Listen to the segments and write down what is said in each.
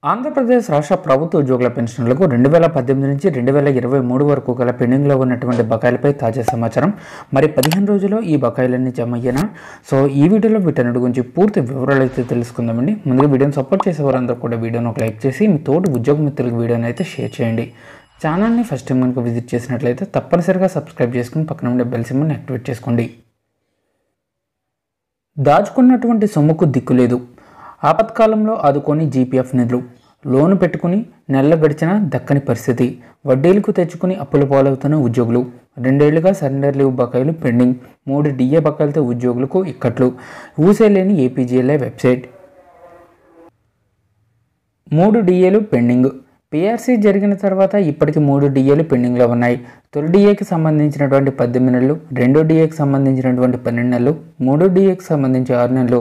ఆంధ్రప్రదేశ్ రాష్ట్ర ప్రభుత్వ ఉద్యోగుల పెన్షన్లకు 2018 నుంచి 2023 వరకు గల పెండింగ్లో ఉన్నటువంటి బకాయిలపై తాజా సమాచారం. మరి 15 రోజుల్లో ఈ బకాయిలన్నీ జమ అయ్యేనా? సో ఈ వీడియోలో వీటన్నిటి గురించి పూర్తి వివరాలు అయితే తెలుసుకుందామండి. ముందుగా వీడియోని సపోర్ట్ చేసే వారందరూ కూడా వీడియోని ఒక లైక్ చేసి మీ తోటి ఉద్యోగ మిత్రులకు వీడియోని అయితే షేర్ చేయండి. ఛానల్ని ఫస్ట్ టైం కనుక విజిట్ చేసినట్లయితే తప్పనిసరిగా సబ్స్క్రైబ్ చేసుకుని పక్కన ఉండే బెల్ సింబల్ని యాక్టివేట్ చేసుకోండి. దాచుకున్నటువంటి సొమ్ముకు దిక్కులేదు. ఆపత్కాలంలో ఆదుకొని జీపీఎఫ్ నిధులు, లోను పెట్టుకుని నెలలు గడిచిన దక్కని పరిస్థితి, వడ్డీలకు తెచ్చుకుని అప్పుల పాలవుతున్న ఉద్యోగులు, 2 ఏళ్లుగా సరెండర్ లీవ్ బకాయిలు పెండింగ్, 3 డిఏ బకాయిలతో ఉద్యోగులకు ఇక్కట్లు, ఊసేలేని ఏపీజీఎల్ఐ వెబ్సైట్, 3 డిఏలు పెండింగ్. పీఆర్సీ జరిగిన తర్వాత ఇప్పటికి 3 డిఏలు పెండింగ్లో ఉన్నాయి. తొలి డిఏకి సంబంధించినటువంటి 18 నెలలు, రెండో డిఏకి సంబంధించినటువంటి 12 నెలలు, 3 డిఏకి సంబంధించి 6 నెలలు,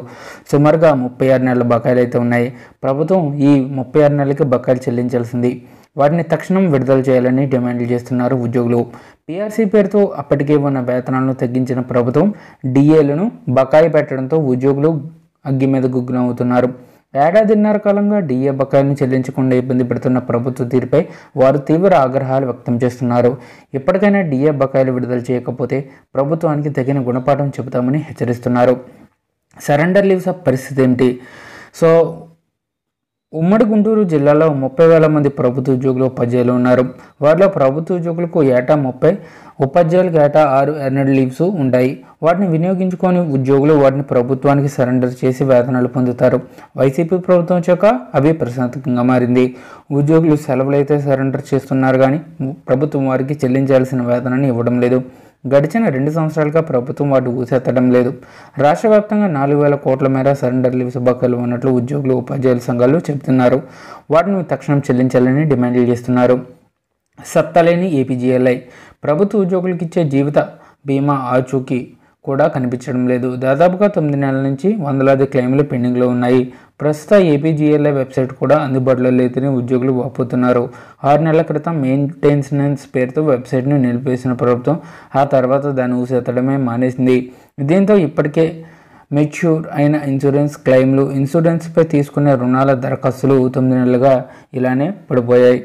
సుమారుగా 36 నెలల బకాయిలు అయితే ఉన్నాయి. ప్రభుత్వం ఈ 36 నెలలకి బకాయిలు చెల్లించాల్సింది. వాటిని తక్షణం విడుదల చేయాలని డిమాండ్లు చేస్తున్నారు ఉద్యోగులు. పీఆర్సీ పేరుతో అప్పటికే ఉన్న వేతనాలను తగ్గించిన ప్రభుత్వం డిఏలను బకాయి పెట్టడంతో ఉద్యోగులు అగ్గి మీద గుగ్గునవుతున్నారు. ఏడాదిన్నర కాలంగా డిఏ బకాయిలను చెల్లించకుండా ఇబ్బంది పెడుతున్న ప్రభుత్వ తీరుపై వారు తీవ్ర ఆగ్రహాలు వ్యక్తం చేస్తున్నారు. ఇప్పటికైనా డిఏ బకాయిలు విడుదల చేయకపోతే ప్రభుత్వానికి తగిన గుణపాఠం చెబుతామని హెచ్చరిస్తున్నారు. సరెండర్ లీవ్స్ పరిస్థితి ఏమిటి? సో ఉమ్మడి గుంటూరు జిల్లాలో 30,000 మంది ప్రభుత్వ ఉద్యోగులు ఉపాధ్యాయులు ఉన్నారు. వారిలో ప్రభుత్వ ఉద్యోగులకు ఏటా 30, ఉపాధ్యాయులకు ఏటా 6 ఎర్నడ్ లీవ్స్ ఉంటాయి. వాటిని వినియోగించుకొని ఉద్యోగులు వాటిని ప్రభుత్వానికి సరెండర్ చేసి వేతనాలు పొందుతారు. వైసీపీ ప్రభుత్వం వచ్చాక అవి ప్రశాంతంగా మారింది. ఉద్యోగులు సెలవులు అయితే సరెండర్ చేస్తున్నారు, కానీ ప్రభుత్వం వారికి చెల్లించాల్సిన వేతనాన్ని ఇవ్వడం లేదు. గడిచిన 2 సంవత్సరాలుగా ప్రభుత్వం వాటి ఊసెత్తడం లేదు. రాష్ట్ర వ్యాప్తంగా 4,000 కోట్ల మేర సరెండర్ లీవ్స్ బకాయిలు ఉన్నట్లు ఉద్యోగులు ఉపాధ్యాయుల సంఘాలు చెబుతున్నారు. వాటిని తక్షణం చెల్లించాలని డిమాండ్లు చేస్తున్నారు. సత్తలేని ఏపీజీఎల్ఐ, ప్రభుత్వ ఉద్యోగులకు ఇచ్చే జీవిత బీమా ఆచూకీ కూడా కనిపించడం లేదు. దాదాపుగా 9 నెలల నుంచి వందలాది క్లెయిమ్లు పెండింగ్లో ఉన్నాయి. ప్రస్తుత ఏపీజీఎల్ఐ వెబ్సైట్ కూడా అందుబాటులో లేదని ఉద్యోగులు వాపోతున్నారు. 6 నెలల క్రితం మెయింటెనెన్స్ పేరుతో వెబ్సైట్ను నిలిపేసిన ప్రభుత్వం ఆ తర్వాత దాన్ని ఊసెత్తడమే మానేసింది. దీంతో ఇప్పటికే మెచ్యూర్ అయిన ఇన్సూరెన్స్ క్లెయిమ్లు, ఇన్సూరెన్స్పై తీసుకునే రుణాల దరఖాస్తులు 9 నెలలుగా ఇలానే పడిపోయాయి.